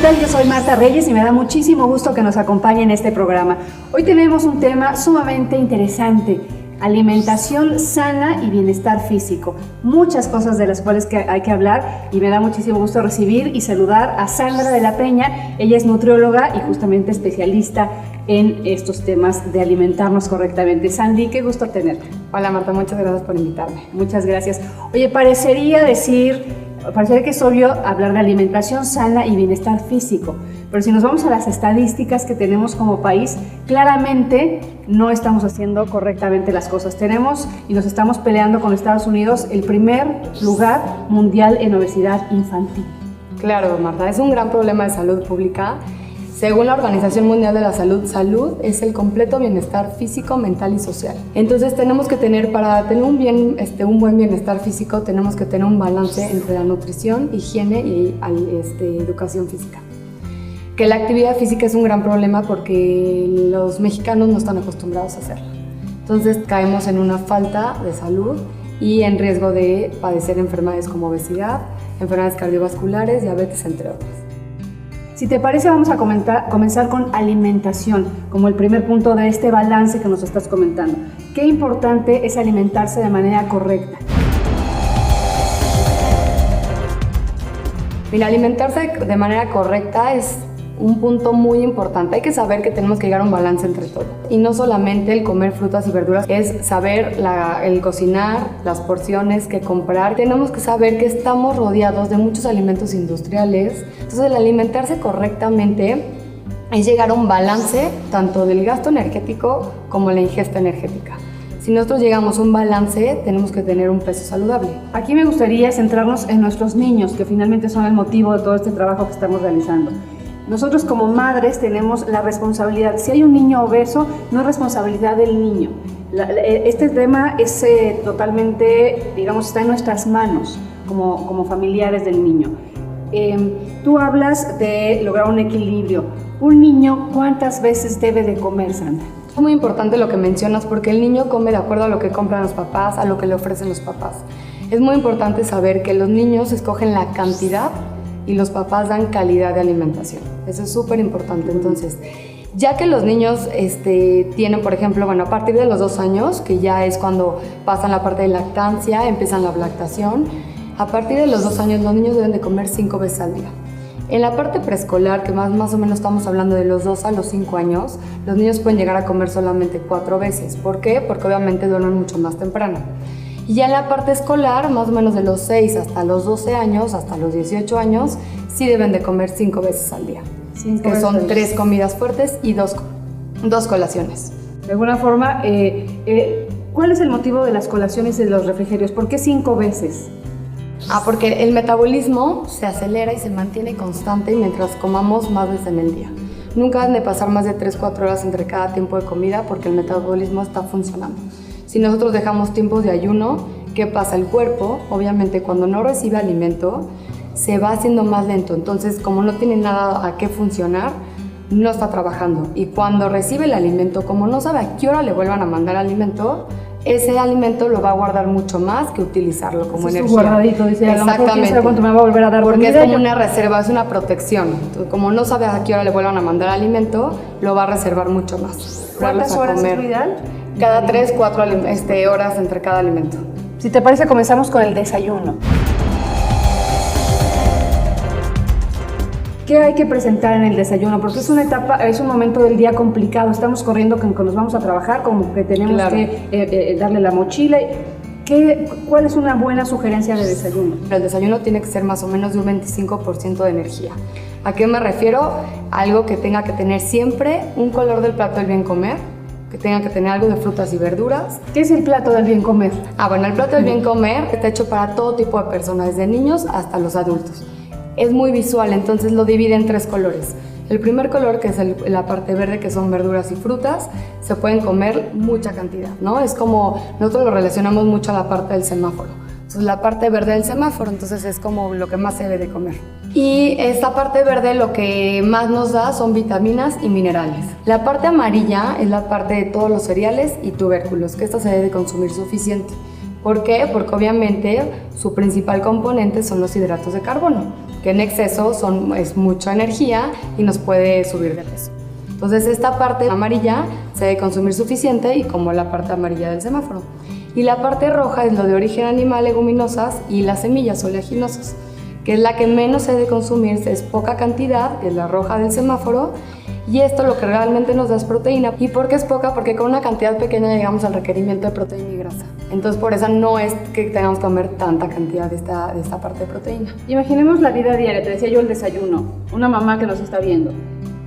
tal? Yo soy Marta Reyes y me da muchísimo gusto que nos acompañe en este programa. Hoy tenemos un tema sumamente interesante: alimentación sana y bienestar físico. Muchas cosas de las cuales hay que hablar, y me da muchísimo gusto recibir y saludar a Sandra de la Peña. Ella es nutrióloga y justamente especialista en estos temas de alimentarnos correctamente. Sandy, qué gusto tenerte. Hola Marta, muchas gracias por invitarme. Muchas gracias. Oye, parecería que es obvio hablar de alimentación sana y bienestar físico, pero si nos vamos a las estadísticas que tenemos como país, claramente no estamos haciendo correctamente las cosas. Tenemos y nos estamos peleando con Estados Unidos el primer lugar mundial en obesidad infantil. Claro, Marta, es un gran problema de salud pública. Según la Organización Mundial de la Salud, salud es el completo bienestar físico, mental y social. Entonces tenemos que tener, para tener un buen bienestar físico, tenemos que tener un balance entre la nutrición, higiene y educación física. Que la actividad física es un gran problema porque los mexicanos no están acostumbrados a hacerla. Entonces caemos en una falta de salud y en riesgo de padecer enfermedades como obesidad, enfermedades cardiovasculares, diabetes, entre otras. Si te parece, vamos a comenzar con alimentación, como el primer punto de este balance que nos estás comentando. Qué importante es alimentarse de manera correcta. Mira, alimentarse de manera correcta es un punto muy importante. Hay que saber que tenemos que llegar a un balance entre todo. Y no solamente el comer frutas y verduras, es saber el cocinar, las porciones que comprar. Tenemos que saber que estamos rodeados de muchos alimentos industriales. Entonces, el alimentarse correctamente es llegar a un balance tanto del gasto energético como la ingesta energética. Si nosotros llegamos a un balance, tenemos que tener un peso saludable. Aquí me gustaría centrarnos en nuestros niños, que finalmente son el motivo de todo este trabajo que estamos realizando. Nosotros como madres tenemos la responsabilidad. Si hay un niño obeso, no es responsabilidad del niño. Este tema es totalmente, digamos, está en nuestras manos como familiares del niño. Tú hablas de lograr un equilibrio. Un niño, ¿cuántas veces debe de comer, Sandra? Es muy importante lo que mencionas porque el niño come de acuerdo a lo que compran los papás, a lo que le ofrecen los papás. Es muy importante saber que los niños escogen la cantidad y los papás dan calidad de alimentación. Eso es súper importante. Entonces, ya que los niños tienen, por ejemplo, a partir de los 2 años, que ya es cuando pasan la parte de lactancia, empiezan la lactación, a partir de los 2 años los niños deben de comer 5 veces al día. En la parte preescolar, que más o menos estamos hablando de los 2 a los 5 años, los niños pueden llegar a comer solamente 4 veces. ¿Por qué? Porque obviamente duermen mucho más temprano. Y ya en la parte escolar, más o menos de los 6 hasta los 12 años, hasta los 18 años, sí deben de comer 5 veces al día. Que son 3 comidas fuertes y 2 colaciones. De alguna forma, ¿cuál es el motivo de las colaciones y de los refrigerios? ¿Por qué 5 veces? Porque el metabolismo se acelera y se mantiene constante mientras comamos más veces en el día. Nunca han de pasar más de 3-4 horas entre cada tiempo de comida porque el metabolismo está funcionando. Si nosotros dejamos tiempos de ayuno, ¿qué pasa? El cuerpo, obviamente, cuando no recibe alimento, se va haciendo más lento. Entonces, como no tiene nada a qué funcionar, no está trabajando. Y cuando recibe el alimento, como no sabe a qué hora le vuelvan a mandar alimento, ese alimento lo va a guardar mucho más que utilizarlo como energía. Es guardadito, dice, a lo mejor quién sabe cuánto me va a volver a dar. Porque es como una reserva, es una protección. Entonces, como no sabe a qué hora le vuelvan a mandar alimento, lo va a reservar mucho más. ¿Cuántas horas es lo ideal? Cada 3-4 horas entre cada alimento. Si te parece, comenzamos con el desayuno. ¿Qué hay que presentar en el desayuno? Porque es una etapa, es un momento del día complicado. Estamos corriendo cuando nos vamos a trabajar, como que tenemos que darle la mochila. ¿Cuál es una buena sugerencia de desayuno? El desayuno tiene que ser más o menos de un 25% de energía. ¿A qué me refiero? Algo que tenga que tener siempre un color del plato del bien comer, que tenga que tener algo de frutas y verduras. ¿Qué es el plato del bien comer? El plato del bien comer está hecho para todo tipo de personas, desde niños hasta los adultos. Es muy visual, entonces lo divide en 3 colores. El primer color, que es la parte verde, que son verduras y frutas, se pueden comer mucha cantidad, ¿no? Es como, nosotros lo relacionamos mucho a la parte del semáforo. Entonces, la parte verde del semáforo, entonces es como lo que más se debe de comer. Y esta parte verde lo que más nos da son vitaminas y minerales. La parte amarilla es la parte de todos los cereales y tubérculos, que esta se debe consumir suficiente. ¿Por qué? Porque obviamente su principal componente son los hidratos de carbono, que en exceso es mucha energía y nos puede subir de peso. Entonces esta parte amarilla se debe consumir suficiente y como la parte amarilla del semáforo. Y la parte roja es lo de origen animal, leguminosas y las semillas oleaginosas, que es la que menos se debe consumir, es poca cantidad, que es la roja del semáforo. Y esto lo que realmente nos da es proteína. ¿Y por qué es poca? Porque con una cantidad pequeña llegamos al requerimiento de proteína y grasa. Entonces por eso no es que tengamos que comer tanta cantidad de esta parte de proteína. Imaginemos la vida diaria, te decía yo el desayuno, una mamá que nos está viendo.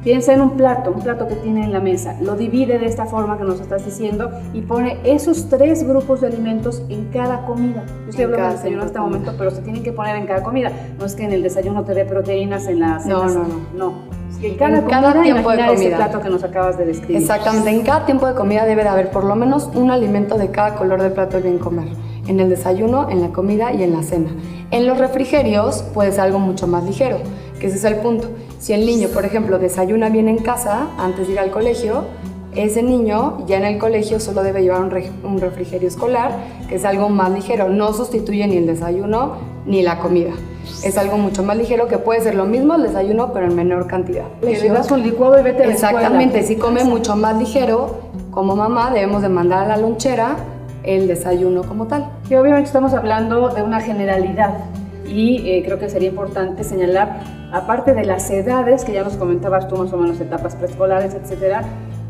Piensa en un plato que tiene en la mesa, lo divide de esta forma que nos estás diciendo y pone esos 3 grupos de alimentos en cada comida. Yo estoy hablando del desayuno hasta el momento, pero se tienen que poner en cada comida. No es que en el desayuno te dé proteínas, en la cena. No. Es que en cada tiempo de comida. Ese plato que nos acabas de describir. Exactamente, en cada tiempo de comida debe de haber por lo menos un alimento de cada color del plato del bien comer. En el desayuno, en la comida y en la cena. En los refrigerios puede ser algo mucho más ligero, que ese es el punto. Si el niño, por ejemplo, desayuna bien en casa antes de ir al colegio, ese niño ya en el colegio solo debe llevar un refrigerio escolar, que es algo más ligero. No sustituye ni el desayuno ni la comida. Es algo mucho más ligero que puede ser lo mismo el desayuno, pero en menor cantidad. Le das un licuado y vete a la escuela. Exactamente, si come mucho más ligero, como mamá debemos de mandar a la lonchera el desayuno como tal. Que obviamente estamos hablando de una generalidad y creo que sería importante señalar, aparte de las edades, que ya nos comentabas tú más o menos, etapas preescolares, etcétera,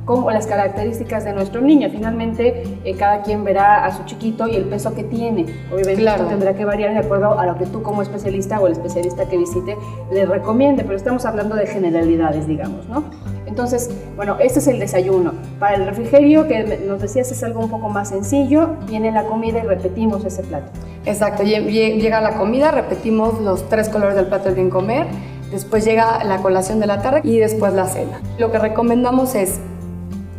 como las características de nuestro niño. Finalmente, cada quien verá a su chiquito y el peso que tiene. Obviamente, claro, esto tendrá que variar de acuerdo a lo que tú como especialista o el especialista que visite le recomiende, pero estamos hablando de generalidades, digamos, ¿no? Entonces, bueno, este es el desayuno. Para el refrigerio, que nos decías es algo un poco más sencillo, viene la comida y repetimos ese plato. Exacto, llega la comida, repetimos los 3 colores del plato del bien comer, después llega la colación de la tarde y después la cena. Lo que recomendamos es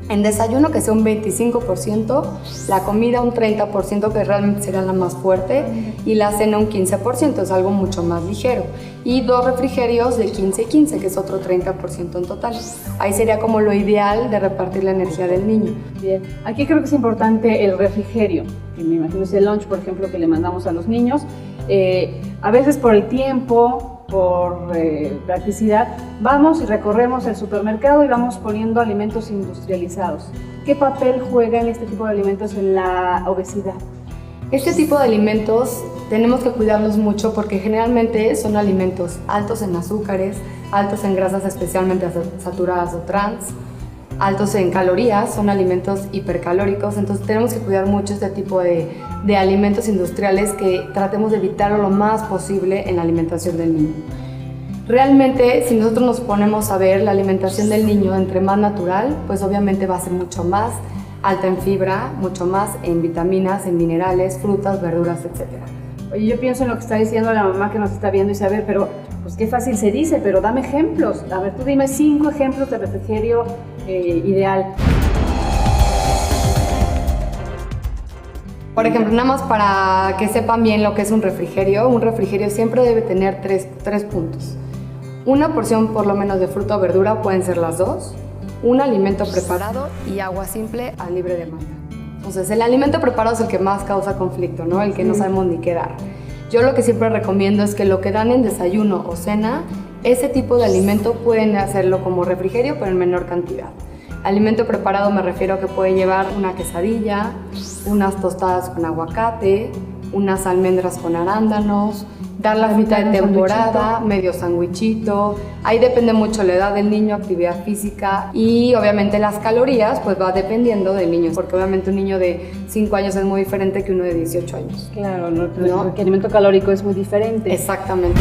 en desayuno que sea un 25%, la comida un 30%, que realmente será la más fuerte, y la cena un 15%, es algo mucho más ligero. Y 2 refrigerios de 15 y 15, que es otro 30% en total. Ahí sería como lo ideal de repartir la energía del niño. Bien, aquí creo que es importante el refrigerio, que me imagino es el lunch, por ejemplo, que le mandamos a los niños. A veces por el tiempo, por practicidad, vamos y recorremos el supermercado y vamos poniendo alimentos industrializados. ¿Qué papel juegan este tipo de alimentos en la obesidad? Este tipo de alimentos tenemos que cuidarlos mucho porque generalmente son alimentos altos en azúcares, altos en grasas especialmente saturadas o trans, altos en calorías, son alimentos hipercalóricos, entonces tenemos que cuidar mucho este tipo de alimentos industriales, que tratemos de evitarlo lo más posible en la alimentación del niño. Realmente, si nosotros nos ponemos a ver la alimentación del niño entre más natural, pues obviamente va a ser mucho más alta en fibra, mucho más en vitaminas, en minerales, frutas, verduras, etc. Oye, yo pienso en lo que está diciendo la mamá que nos está viendo y saber, pero pues qué fácil se dice, pero dame ejemplos. A ver, tú dime 5 ejemplos de refrigerio ideal. Por ejemplo, nada más para que sepan bien lo que es un refrigerio siempre debe tener tres puntos. Una porción por lo menos de fruta o verdura, pueden ser las 2, un alimento preparado y agua simple a libre demanda. Entonces, el alimento preparado es el que más causa conflicto, ¿no? El que no sabemos ni qué dar. Yo lo que siempre recomiendo es que lo que dan en desayuno o cena, ese tipo de alimento pueden hacerlo como refrigerio, pero en menor cantidad. Alimento preparado me refiero a que puede llevar una quesadilla, unas tostadas con aguacate, unas almendras con arándanos, dar la fruta de temporada, medio sandwichito. Ahí depende mucho la edad del niño, actividad física y obviamente las calorías, pues va dependiendo del niño, porque obviamente un niño de 5 años es muy diferente que uno de 18 años. Claro, el requerimiento calórico es muy diferente. Exactamente.